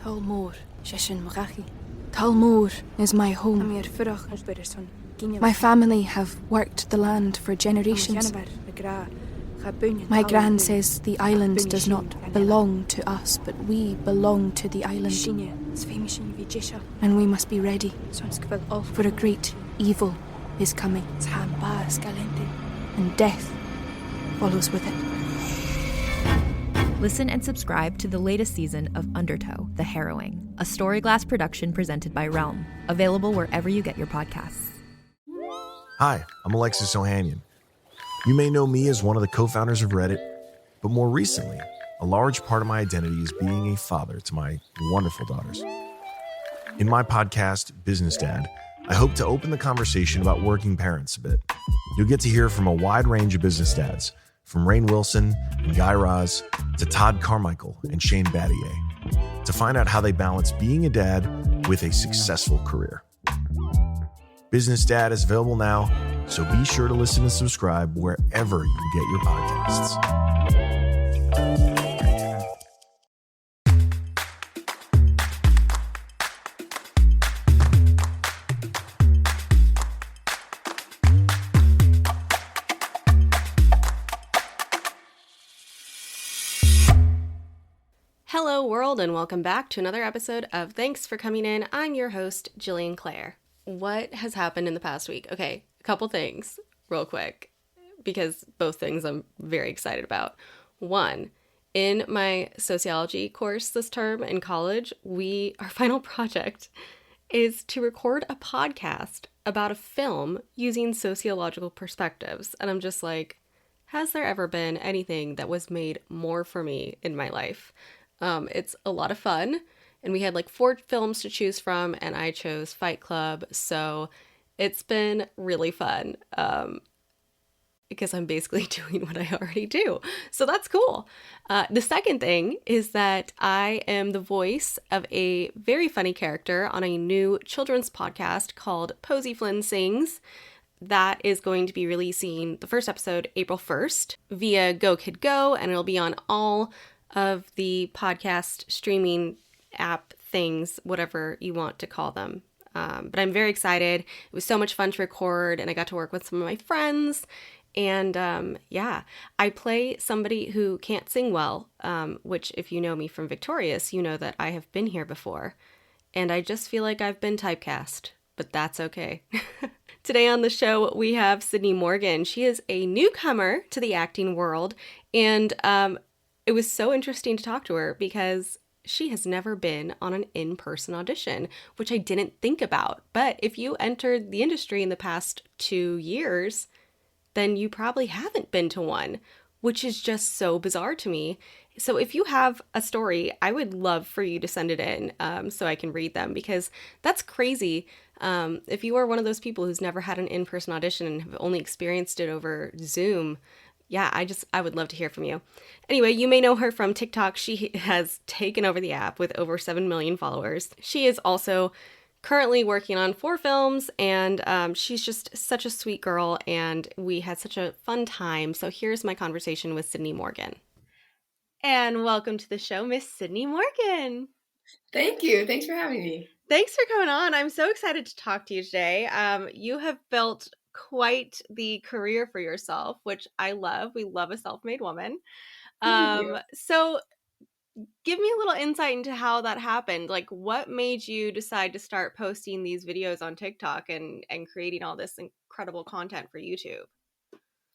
Talmor, Shishin Marachi. Talmor is my home. My family have worked the land for generations. My gran says the island does not belong to us, but we belong to the island. And we must be ready, for a great evil is coming, and death follows with it. Listen and subscribe to the latest season of Undertow, The Harrowing, a Storyglass production presented by Realm, available wherever you get your podcasts. Hi, I'm Alexis Ohanian. You may know me as one of the co-founders of Reddit, but more recently, a large part of my identity is being a father to my wonderful daughters. In my podcast, Business Dad, I hope to open the conversation about working parents a bit. You'll get to hear from a wide range of business dads, from Rainn Wilson and Guy Raz to Todd Carmichael and Shane Battier, to find out how they balance being a dad with a successful career. Business Dad is available now, so be sure to listen and subscribe wherever you get your podcasts. Hello world, and welcome back to another episode of Thanks for Coming In. I'm your host, Jillian Clare. What has happened in the past week? Okay, a couple things real quick, because both things I'm very excited about. One, in my sociology course this term in college, our final project is to record a podcast about a film using sociological perspectives. And I'm just like, has there ever been anything that was made more for me in my life? It's a lot of fun, and we had like 4 films to choose from, and I chose Fight Club, so it's been really fun, because I'm basically doing what I already do, so that's cool. The second thing is that I am the voice of a very funny character on a new children's podcast called Posey Flynn Sings. That is going to be releasing the first episode April 1st via Go Kid Go, and it'll be on all of the podcast streaming app things, whatever you want to call them. But I'm very excited. It was so much fun to record, and I got to work with some of my friends. And I play somebody who can't sing well, which if you know me from Victorious, you know that I have been here before. And I just feel like I've been typecast, but that's okay. Today on the show, we have Sydney Morgan. She is a newcomer to the acting world, and it was so interesting to talk to her because she has never been on an in-person audition, which I didn't think about. But if you entered the industry in the past 2 years, then you probably haven't been to one, which is just so bizarre to me. So if you have a story, I would love for you to send it in so I can read them, because that's crazy. If you are one of those people who's never had an in-person audition and have only experienced it over Zoom, yeah, I would love to hear from you. Anyway, you may know her from TikTok. She has taken over the app with over 7 million followers. She is also currently working on 4 films, and she's just such a sweet girl, and we had such a fun time. So here's my conversation with Sydney Morgan. And welcome to the show, Miss Sydney Morgan. Thank you. Thanks for having me. Thanks for coming on. I'm so excited to talk to you today. You have built quite the career for yourself, which I love. We love a self-made woman. So give me a little insight into how that happened. Like, what made you decide to start posting these videos on TikTok and creating all this incredible content for YouTube?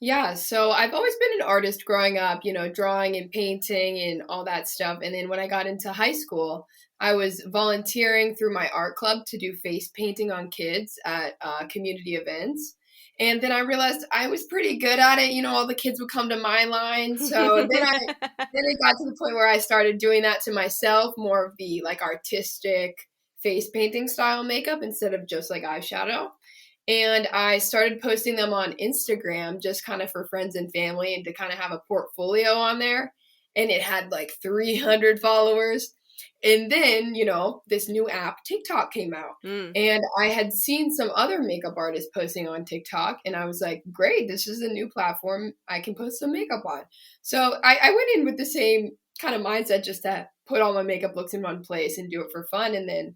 Yeah, so I've always been an artist growing up, drawing and painting and all that stuff. And then when I got into high school, I was volunteering through my art club to do face painting on kids at community events. And then I realized I was pretty good at it. All the kids would come to my line. So then it got to the point where I started doing that to myself, more of the like artistic face painting style makeup instead of just like eyeshadow. And I started posting them on Instagram just kind of for friends and family and to kind of have a portfolio on there. And it had like 300 followers. And then, this new app, TikTok, came out. And I had seen some other makeup artists posting on TikTok. And I was like, great, this is a new platform I can post some makeup on. So I went in with the same kind of mindset, just to put all my makeup looks in one place and do it for fun. And then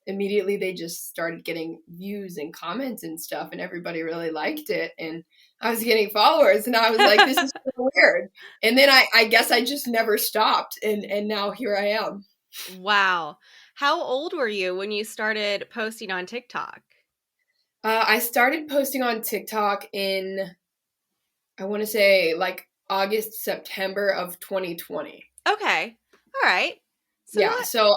immediately they just started getting views and comments and stuff, and everybody really liked it. And I was getting followers, and I was like, this is so weird. And then I guess I just never stopped. And now here I am. Wow. How old were you when you started posting on TikTok? I started posting on TikTok in, I want to say like August, September of 2020. Okay. All right. So Yeah. So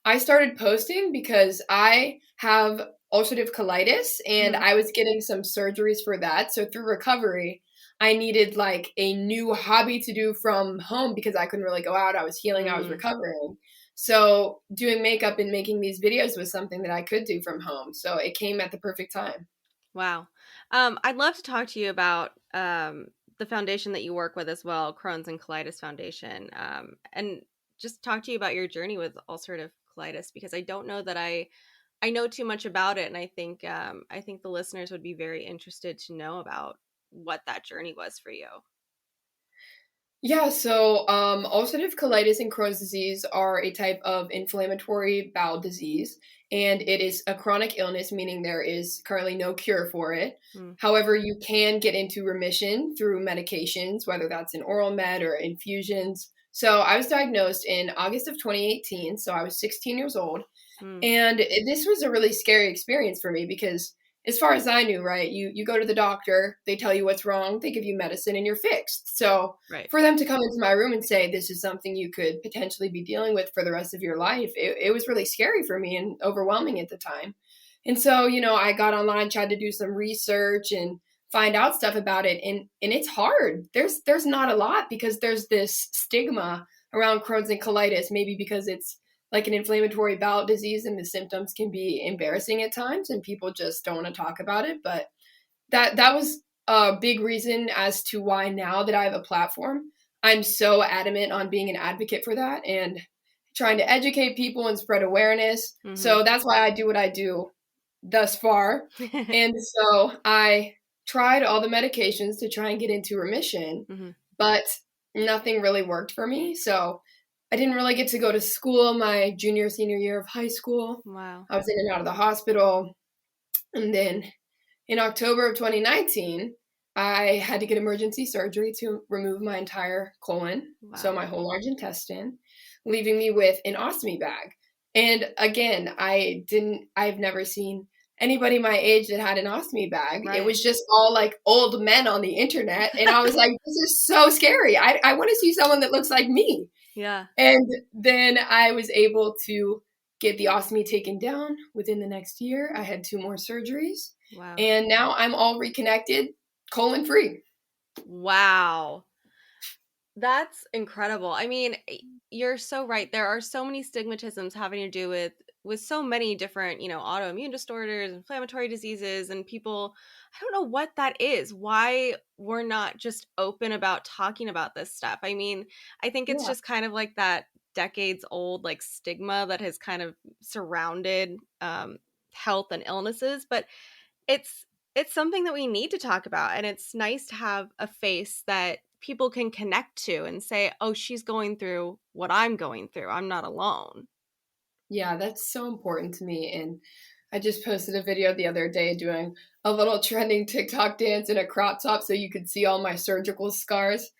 I started posting because I have ulcerative colitis, and I was getting some surgeries for that. So through recovery, I needed like a new hobby to do from home because I couldn't really go out. I was healing, I was recovering. So doing makeup and making these videos was something that I could do from home. So it came at the perfect time. Wow. I'd love to talk to you about the foundation that you work with as well, Crohn's and Colitis Foundation, and just talk to you about your journey with ulcerative colitis, because I don't know that I know too much about it, and I think the listeners would be very interested to know about what that journey was for you. Yeah, so ulcerative colitis and Crohn's disease are a type of inflammatory bowel disease, and it is a chronic illness, meaning there is currently no cure for it. However, you can get into remission through medications, whether that's an oral med or infusions. So I was diagnosed in August of 2018, so I was 16 years old. And this was a really scary experience for me because as far as I knew, right, you go to the doctor, they tell you what's wrong, they give you medicine, and you're fixed. So for them to come into my room and say, this is something you could potentially be dealing with for the rest of your life, it was really scary for me and overwhelming at the time. And so, I got online, tried to do some research and find out stuff about it. And it's hard. There's not a lot because there's this stigma around Crohn's and colitis, maybe because it's like an inflammatory bowel disease and the symptoms can be embarrassing at times and people just don't want to talk about it. But that was a big reason as to why now that I have a platform, I'm so adamant on being an advocate for that and trying to educate people and spread awareness. So that's why I do what I do thus far. And so I tried all the medications to try and get into remission, but nothing really worked for me. So I didn't really get to go to school my junior, senior year of high school. Wow. I was in and out of the hospital. And then in October of 2019, I had to get emergency surgery to remove my entire colon, so my whole large intestine, leaving me with an ostomy bag. And again, I've never seen anybody my age that had an ostomy bag. It was just all like old men on the internet. And I was like, this is so scary. I want to see someone that looks like me. Yeah. And then I was able to get the ostomy taken down within the next year. I had 2 more surgeries. Wow. And now I'm all reconnected, colon free. Wow. That's incredible. I mean, you're so right. There are so many stigmatisms having to do with so many different, autoimmune disorders, inflammatory diseases, and people, I don't know what that is. Why we're not just open about talking about this stuff. I mean, I think it's just kind of like that decades old like stigma that has kind of surrounded health and illnesses, but it's something that we need to talk about, and it's nice to have a face that people can connect to and say, oh, she's going through what I'm going through. I'm not alone. Yeah, that's so important to me. And I just posted a video the other day doing a little trending TikTok dance in a crop top so you could see all my surgical scars.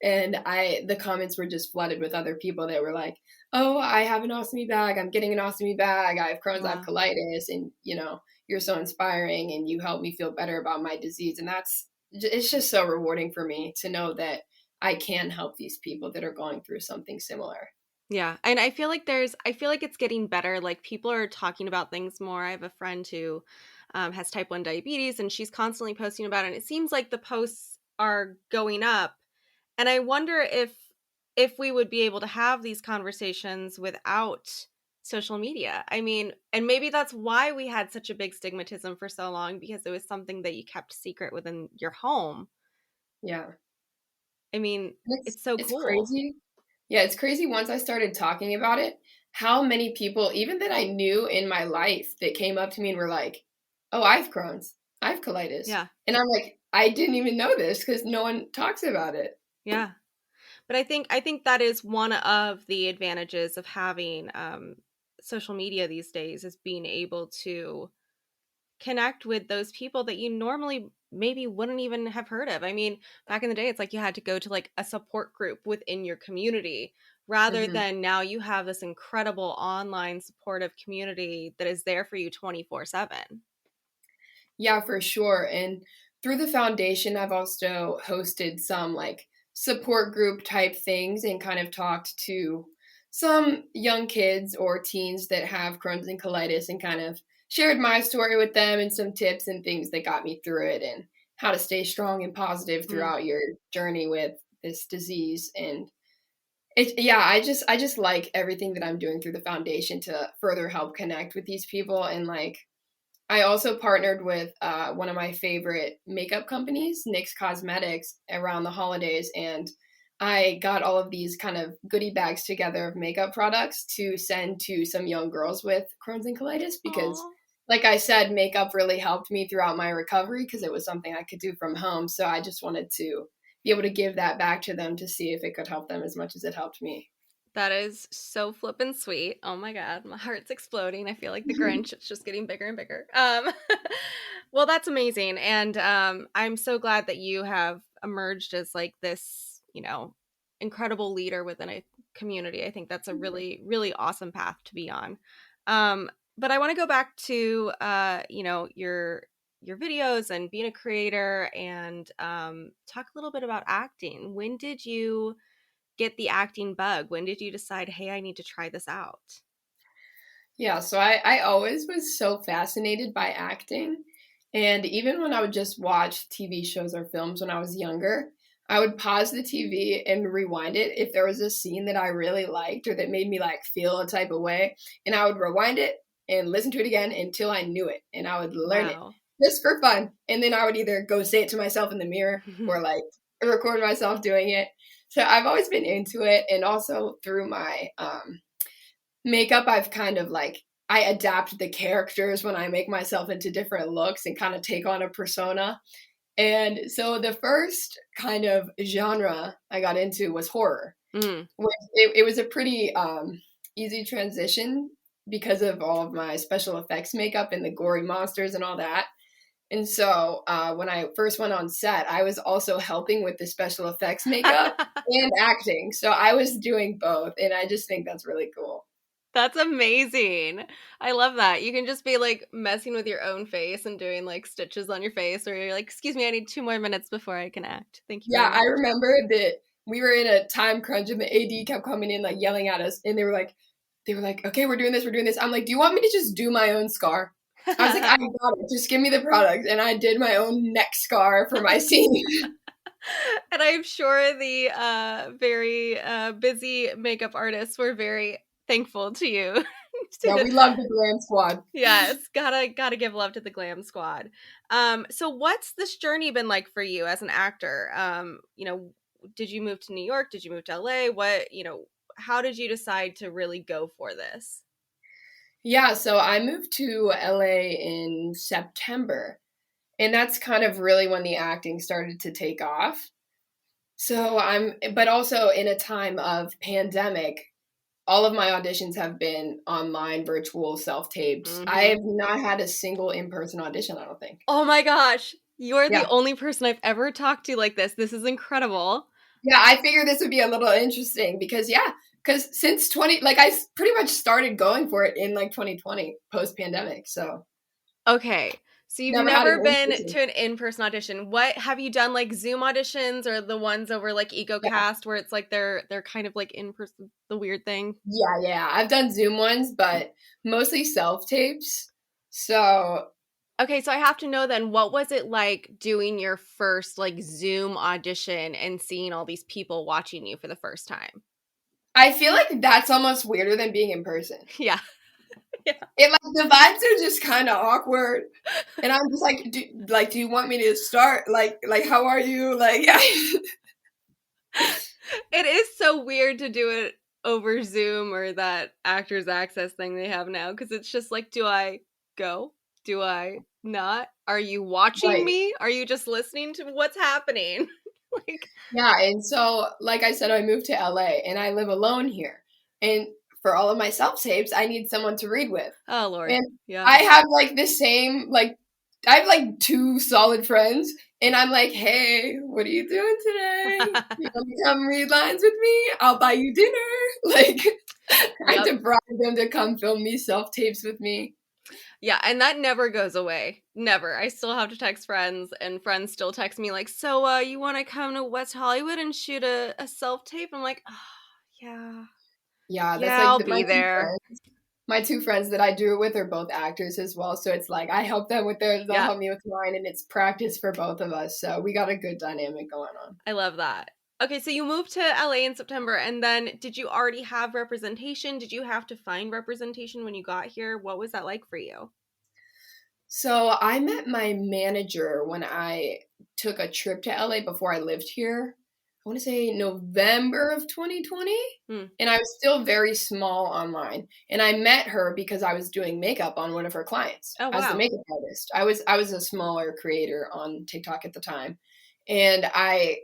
And the comments were just flooded with other people that were like, oh, I have an ostomy bag. I'm getting an ostomy bag. I have Crohn's, I have colitis. And, you're so inspiring and you help me feel better about my disease. And it's just so rewarding for me to know that I can help these people that are going through something similar. Yeah. And I feel like it's getting better. Like people are talking about things more. I have a friend who has type 1 diabetes and she's constantly posting about it. And it seems like the posts are going up. And I wonder if we would be able to have these conversations without social media. I mean, and maybe that's why we had such a big stigmatism for so long, because it was something that you kept secret within your home. Yeah. I mean, it's so it's cool. Crazy. Yeah, it's crazy once I started talking about it, how many people, even that I knew in my life, that came up to me and were like, oh, I have Crohn's, I have colitis. Yeah. And I'm like, I didn't even know this because no one talks about it. Yeah. But I think that is one of the advantages of having social media these days, is being able to connect with those people that you normally maybe wouldn't even have heard of. I mean, back in the day, it's like you had to go to like a support group within your community, rather Mhm. than now you have this incredible online supportive community that is there for you 24/7. Yeah, for sure. And through the foundation, I've also hosted some like support group type things and kind of talked to some young kids or teens that have Crohn's and colitis and kind of shared my story with them and some tips and things that got me through it and how to stay strong and positive Mm. throughout your journey with this disease. And yeah, I just like everything that I'm doing through the foundation to further help connect with these people. And like I also partnered with one of my favorite makeup companies, NYX Cosmetics, around the holidays, and I got all of these kind of goodie bags together of makeup products to send to some young girls with Crohn's and colitis because, Aw. like I said, makeup really helped me throughout my recovery because it was something I could do from home. So I just wanted to be able to give that back to them to see if it could help them as much as it helped me. That is so flippin' sweet. Oh my God, my heart's exploding. I feel like the Grinch. It's just getting bigger and bigger. Well, that's amazing. And I'm so glad that you have emerged as like this, incredible leader within a community. I think that's a really, really awesome path to be on. Um, but I want to go back to, your videos and being a creator, and talk a little bit about acting. When did you get the acting bug? When did you decide, hey, I need to try this out? Yeah, so I always was so fascinated by acting. And even when I would just watch TV shows or films when I was younger, I would pause the TV and rewind it if there was a scene that I really liked or that made me like feel a type of way. And I would rewind it and listen to it again until I knew it and I would learn it Wow. just for fun. And then I would either go say it to myself in the mirror or like record myself doing it. So I've always been into it. And also through my makeup, I've kind of like I adapt the characters when I make myself into different looks and kind of take on a persona. And so the first kind of genre I got into was horror. Mm. It was a pretty easy transition because of all of my special effects makeup and the gory monsters and all that. And so when I first went on set, I was also helping with the special effects makeup and acting. So I was doing both. And I just think that's really cool. That's amazing. I love that. You can just be like messing with your own face and doing like stitches on your face, or you're like, excuse me, I need 2 more minutes before I can act. Thank you Yeah, very I much. remember that we were in a time crunch and the AD kept coming in like yelling at us and they were like, okay, we're doing this, we're doing this. I'm like, do you want me to just do my own scar? I was like, I got it. Just give me the product. And I did my own neck scar for my scene. And I'm sure the very busy makeup artists were very thankful to you. Yeah, we love the glam squad. Yes, gotta give love to the glam squad. So what's this journey been like for you as an actor? Did you move to New York? Did you move to LA? How did you decide to really go for this? Yeah, so I moved to LA in September. And that's kind of really when the acting started to take off. But also in a time of pandemic, all of my auditions have been online, virtual, self-taped. I Mm-hmm. have not had a single in-person audition, I don't think. Oh my gosh, you're the Yeah. only person I've ever talked to like this. This is incredible. Yeah, I figured this would be a little interesting because since 20, like pretty much started going for it in like 2020, post-pandemic. So Okay. So you've never had an never been in-person. to an in-person audition. What have you done, like Zoom auditions, or the ones over like Yeah, EcoCast where it's like they're kind of like in person, the weird thing? yeah. I've done Zoom ones, but mostly self-tapes. So Okay, so I have to know then, what was it like doing your first like Zoom audition and seeing all these people watching you for the first time? I feel like that's almost weirder than being in person. Yeah. Yeah. It like the vibes are just kind of awkward, and I'm just like, do you want me to start? Like, how are you? Like, It is so weird to do it over Zoom or that Actors Access thing they have now, because it's just like, do I go? Do I not? Are you watching right. me? Are you just listening to what's happening? Like, Yeah, and so like I said, I moved to LA and I live alone here. And for all of my self-tapes, I need someone to read with. oh Lord. And Yeah. I have like the same I have like two solid friends and I'm like, "Hey, what are you doing today? You want to come read lines with me? I'll buy you dinner." Like I had Yep. to bribe them to come film these self-tapes with me. Yeah, and that never goes away. Never. I still have to text friends, and friends still text me like, "So, you want to come to West Hollywood and shoot a self-tape?" I'm like, "Oh, yeah. Yeah, that's Yeah, like I'll be there." my two friends that I do it with are both actors as well. So it's like I help them with theirs, they'll Yeah. help me with mine, and it's practice for both of us. So we got a good dynamic going on. I love that. Okay, so you moved to LA in September, and then did you already have representation? Did you have to find representation when you got here? What was that like for you? So I met my manager when I took a trip to LA before I lived here. I want to say November of 2020. Hmm. And I was still very small online. And I met her because I was doing makeup on one of her clients Oh, as the wow. makeup artist. I was a smaller creator on TikTok at the time. And I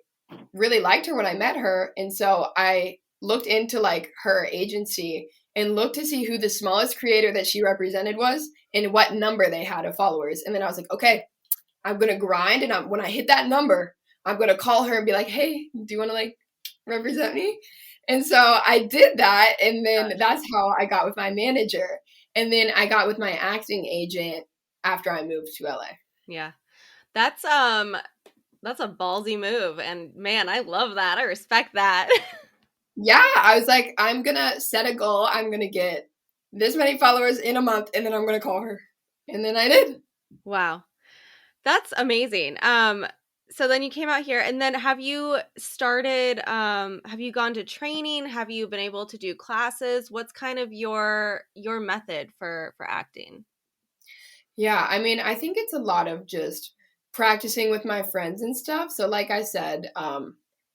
really liked her when I met her. And so I looked into like her agency and looked to see who the smallest creator that she represented was and what number they had of followers. And then I was like, okay, I'm going to grind. And when I hit that number, I'm going to call her and be like, hey, do you want to like represent me? And so I did that. And then that's how I got with my manager. And then I got with my acting agent after I moved to LA. Yeah. That's a ballsy move, and man, I love that. I respect that. Yeah, I was like, I'm going to set a goal. I'm going to get this many followers in a month, and then I'm going to call her. And then I did. Wow. That's amazing. So then you came out here, and then have you started, have you gone to training? Have you been able to do classes? What's kind of your method for acting? Yeah, I mean, I think it's a lot of just practicing with my friends and stuff. So like I said,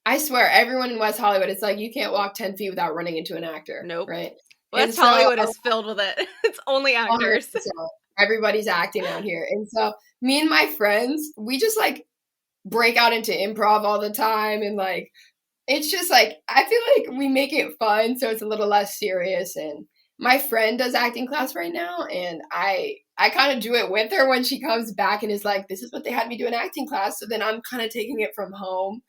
I swear everyone in West Hollywood, it's like you can't walk 10 feet without running into an actor. Nope. Right. West Hollywood is filled with it. It's only actors. 100%, everybody's acting out here. And so me and my friends, we just like break out into improv all the time. And like, it's just like, I feel like we make it fun. So it's a little less serious. And my friend does acting class right now. And I kind of do it with her when she comes back and is like, this is what they had me do in acting class. So then I'm kind of taking it from home.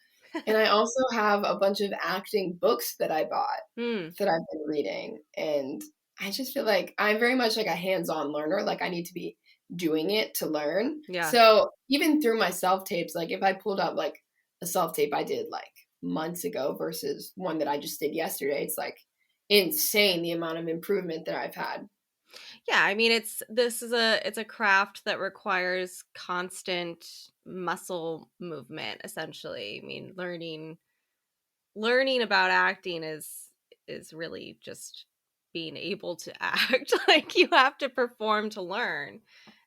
And I also have a bunch of acting books that I bought that I've been reading. And I just feel like I'm very much like a hands-on learner. Like I need to be doing it to learn. Yeah. So even through my self-tapes, like if I pulled up like a self-tape I did like months ago versus one that I just did yesterday, it's like insane the amount of improvement that I've had. Yeah, I mean it's a craft that requires constant muscle movement essentially. I mean learning about acting is really just being able to act. Like you have to perform to learn.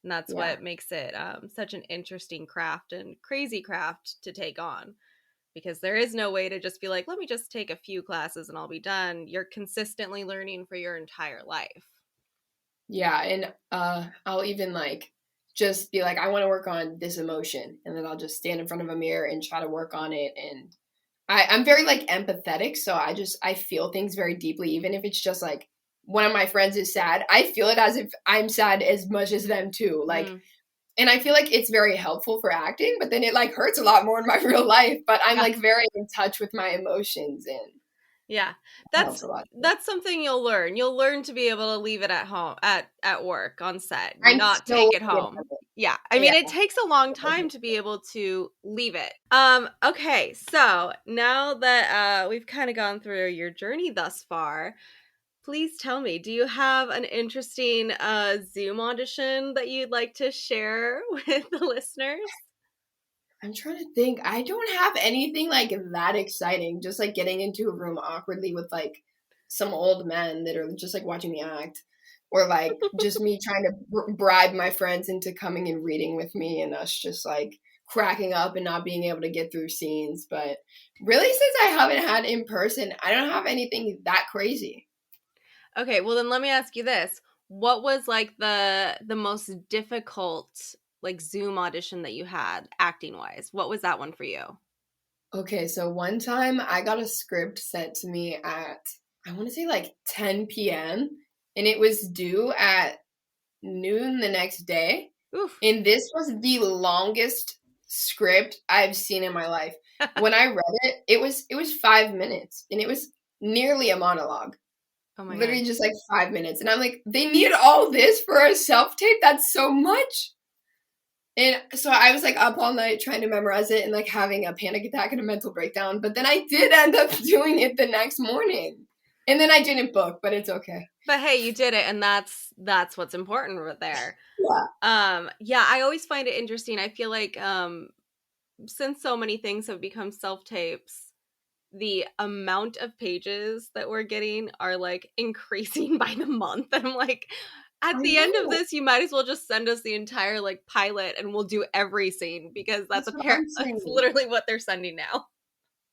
And that's what makes it such an interesting craft and crazy craft to take on. Because there is no way to just be like, let me just take a few classes and I'll be done. You're consistently learning for your entire life. Yeah, and I'll even like just be like, I want to work on this emotion, and then I'll just stand in front of a mirror and try to work on it. And I'm very like empathetic, so I feel things very deeply, even if it's just like one of my friends is sad. I feel it as if I'm sad as much as them too. Like, and I feel like it's very helpful for acting, but then it like hurts a lot more in my real life. But I'm like very in touch with my emotions and. Yeah, that's something you'll learn. You'll learn to be able to leave it at home, at work, on set, not take it home. Yeah, I mean, it takes a long time to be able to leave it. Okay, so now that we've kind of gone through your journey thus far, please tell me, do you have an interesting Zoom audition that you'd like to share with the listeners? I'm trying to think. I don't have anything like that exciting. Just like getting into a room awkwardly with like some old men that are just like watching me act, or like just me trying to bribe my friends into coming and reading with me, and us just like cracking up and not being able to get through scenes. But really, since I haven't had in person, I don't have anything that crazy. Okay, well then let me ask you this. What was like the most difficult like Zoom audition that you had acting wise? What was that one for you? Okay, so one time I got a script sent to me at, I want to say like 10 p.m. and it was due at noon the next day. Oof. And this was the longest script I've seen in my life. When I read it, it was 5 minutes and it was nearly a monologue. Oh my Literally God. just like 5 minutes. And I'm like, they need all this for a self-tape? That's so much. And so I was like up all night trying to memorize it and like having a panic attack and a mental breakdown. But then I did end up doing it the next morning. And then I didn't book, but it's okay. But hey, you did it, and that's what's important right there. Yeah. Yeah, I always find it interesting. I feel like since so many things have become self-tapes, the amount of pages that we're getting are like increasing by the month. And I'm like, at I the end of know. this, you might as well just send us the entire like pilot and we'll do every scene, because That's what I'm that's saying. literally what they're sending now.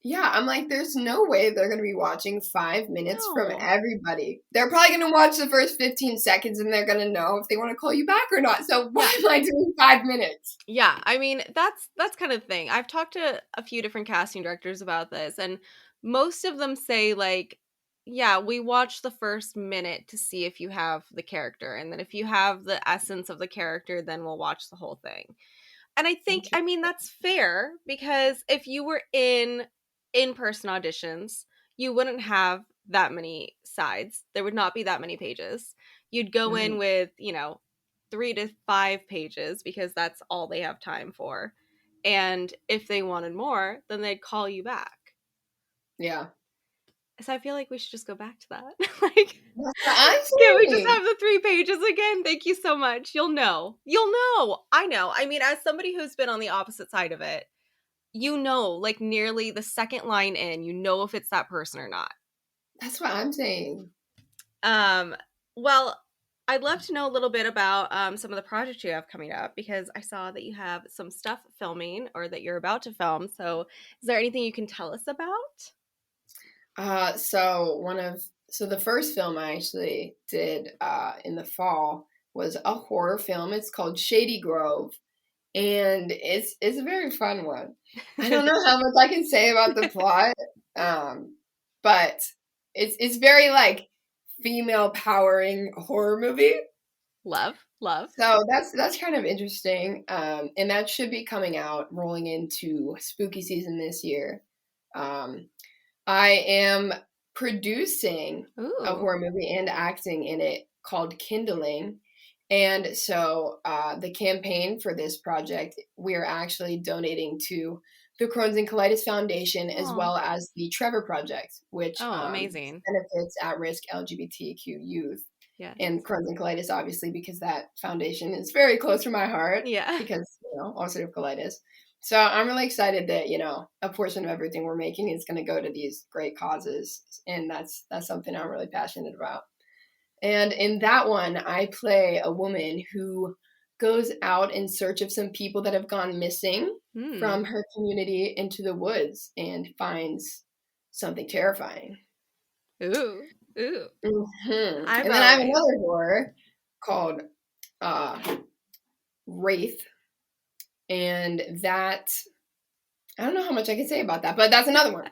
Yeah, I'm like, there's no way they're going to be watching 5 minutes from No. everybody. They're probably going to watch the first 15 seconds and they're going to know if they want to call you back or not. So why am I doing 5 minutes? Yeah, I mean, that's kind of the thing. I've talked to a few different casting directors about this, and most of them say like, yeah, we watch the first minute to see if you have the character, and then if you have the essence of the character, then we'll watch the whole thing. And I think, I mean, that's fair, because if you were in-person auditions, you wouldn't have that many sides. There would not be that many pages. You'd go in Mhm. with, 3 to 5 pages, because that's all they have time for. And if they wanted more, then they'd call you back. Yeah. So I feel like we should just go back to that. Like, That's what I'm can we just saying. have the 3 pages again? Thank you so much. You'll know. You'll know. I know. I mean, as somebody who's been on the opposite side of it, like nearly the second line in, if it's that person or not. That's what I'm saying. Well, I'd love to know a little bit about some of the projects you have coming up, because I saw that you have some stuff filming, or that you're about to film. So is there anything you can tell us about? So the first film I actually did in the fall was a horror film. It's called Shady Grove, and it's a very fun one. I don't know how much I can say about the plot, but it's very like female powering horror movie. Love. So that's kind of interesting, and that should be coming out, rolling into spooky season this year. Um, I am producing a Ooh. horror movie and acting in it called Kindling. And so the campaign for this project, we're actually donating to the Crohn's and Colitis Foundation, as Aw. well as the Trevor Project, which Oh, amazing. benefits at-risk LGBTQ youth. Yes. And Crohn's and Colitis, obviously, because that foundation is very close to my heart. Yeah. Because, ulcerative colitis. So I'm really excited that, a portion of everything we're making is going to go to these great causes. And that's something I'm really passionate about. And in that one, I play a woman who goes out in search of some people that have gone missing from her community into the woods and finds something terrifying. Ooh. Mm-hmm. And I'm then I have another horror called Wraith. And that, I don't know how much I can say about that, but that's another one.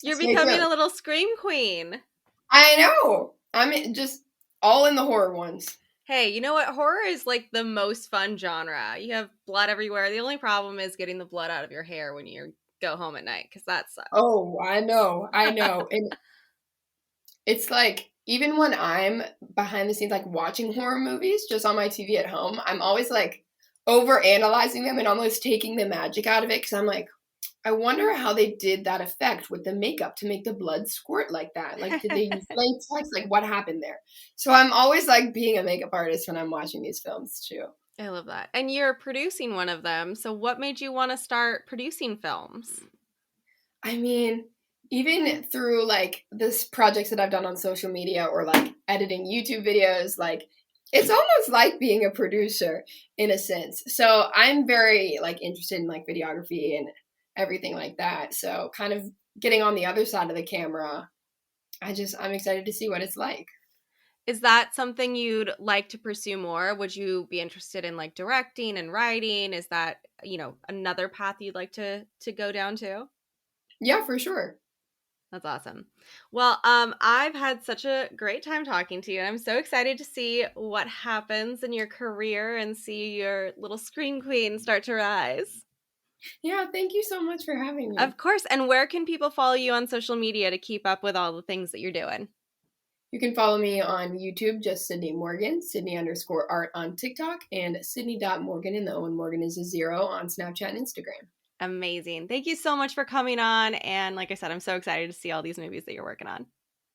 You're Stay becoming tuned. a little scream queen. I know. I'm just all in the horror ones. Hey, you know what? Horror is like the most fun genre. You have blood everywhere. The only problem is getting the blood out of your hair when you go home at night, because that sucks. Oh, I know. And it's like, even when I'm behind the scenes, like watching horror movies just on my TV at home, I'm always like over analyzing them and almost taking the magic out of it, because I'm like, I wonder how they did that effect with the makeup to make the blood squirt like that. Like, did they use latex? Like, what happened there? So I'm always like being a makeup artist when I'm watching these films too. I love that. And you're producing one of them. So what made you want to start producing films? I mean, even through like this projects that I've done on social media or like editing YouTube videos, like it's almost like being a producer in a sense. So I'm very like interested in like videography and everything like that. So kind of getting on the other side of the camera, I'm excited to see what it's like. Is that something you'd like to pursue more? Would you be interested in like directing and writing? Is that, another path you'd like to go down to? Yeah, for sure. That's awesome. Well, I've had such a great time talking to you, and I'm so excited to see what happens in your career and see your little scream queen start to rise. Yeah, thank you so much for having me. Of course. And where can people follow you on social media to keep up with all the things that you're doing? You can follow me on YouTube, just Sydney Morgan, Sydney_art on TikTok, and Sydney.Morgan, and the Owen Morgan is a 0 on Snapchat and Instagram. Amazing. Thank you so much for coming on. And like I said, I'm so excited to see all these movies that you're working on.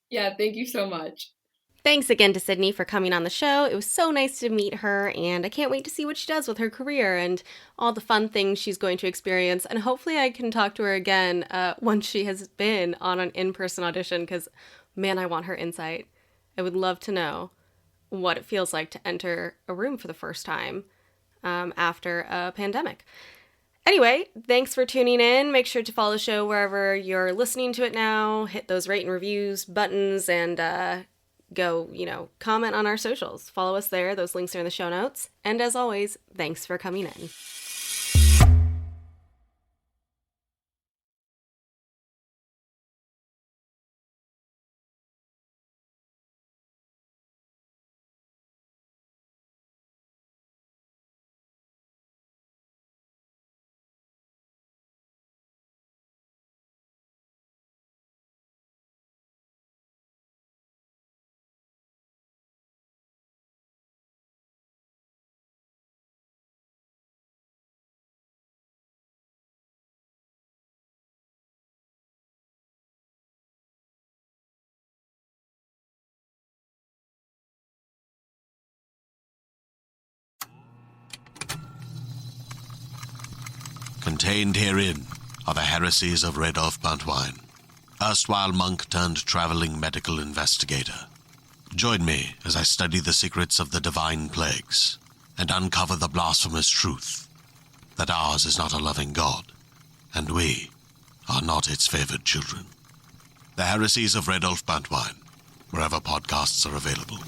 Yeah, thank you so much. Thanks again to Sydney for coming on the show. It was so nice to meet her, and I can't wait to see what she does with her career and all the fun things she's going to experience. And hopefully I can talk to her again once she has been on an in-person audition, because, man, I want her insight. I would love to know what it feels like to enter a room for the first time after a pandemic. Anyway, thanks for tuning in. Make sure to follow the show wherever you're listening to it now. Hit those rate and reviews buttons and go, comment on our socials. Follow us there. Those links are in the show notes. And as always, thanks for coming in. Contained herein are the heresies of Radolf Buntwine, erstwhile monk turned traveling medical investigator. Join me as I study the secrets of the divine plagues and uncover the blasphemous truth that ours is not a loving God, and we are not its favored children. The heresies of Radolf Buntwine, wherever podcasts are available.